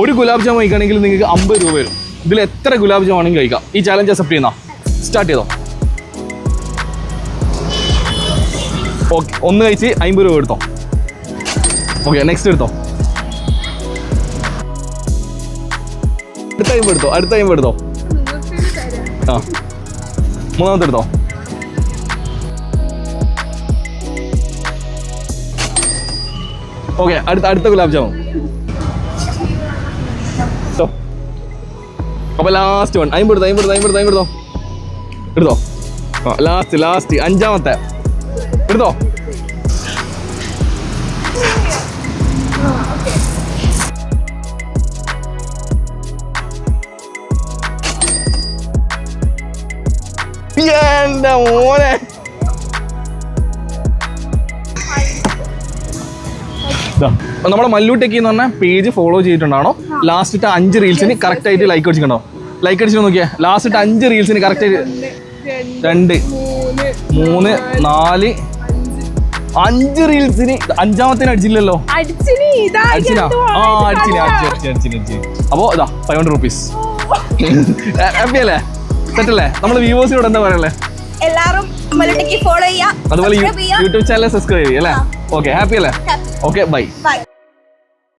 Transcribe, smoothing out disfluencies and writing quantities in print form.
ഒരു ഗുലാബ് ജാം കഴിക്കുകയാണെങ്കിൽ നിങ്ങൾക്ക് 50 രൂപ വരും. ഇതിൽ എത്ര ഗുലാബ് ജാം ആണെങ്കിൽ കഴിക്കാം. ഈ ചാലഞ്ച് അക്സെപ്റ്റ് ചെയ്യുന്ന സ്റ്റാർട്ട് ചെയ്തോ. ഓക്കെ, ഒന്ന് കഴിച്ച് 50 രൂപ എടുത്തോ. ഓക്കെ, നെക്സ്റ്റ് എടുത്തോ. അടുത്ത 50 എടുത്തോ. അടുത്ത 50 എടുത്തോ. ആ, മൂന്നാമത്തെ എടുത്തോ. ഓക്കെ, അടുത്ത ഗുലാബ് ജാമുൻ. അപ്പൊ ലാസ്റ്റ് വൺ 50 എടുത്തോ. എടുത്തോ. ലാസ്റ്റ് അഞ്ചാമത്തെ എടുത്തോ. എന്റെ മോനെ, നമ്മുടെ മല്ലു ടെക്കി എന്ന് പറഞ്ഞ പേജ് ഫോളോ ചെയ്തിട്ടുണ്ടാണോ? ലാസ്റ്റ് 5 റീൽസിന് കറക്റ്റ് ആയിട്ട് ലൈക്ക് അടിച്ചിട്ടുണ്ടോ? ലൈക്ക് അടിച്ചു നോക്കിയാ. ലാസ്റ്റ് 5 റീൽസിന് കറക്റ്റ് ആയിട്ട് 2 3 4 5 റീൽസിന് അഞ്ചാമത്തേന് അടിച്ചില്ലല്ലോ. അപ്പോ ഇതാ 500 റുപ്പീസ്. ഹാപ്പി അല്ലേ? സെറ്റല്ലേ? നമ്മള് വ്യൂവേഴ്സിനോട് എന്താ പറയല്ലേ? എല്ലാരും ഫോളോ ചെയ്യാം, അതുപോലെ യൂട്യൂബ് ചാനൽ സബ്സ്ക്രൈബ് ചെയ്യും അല്ലേ? ഓക്കെ, ഹാപ്പി അല്ലേ? Okay, by.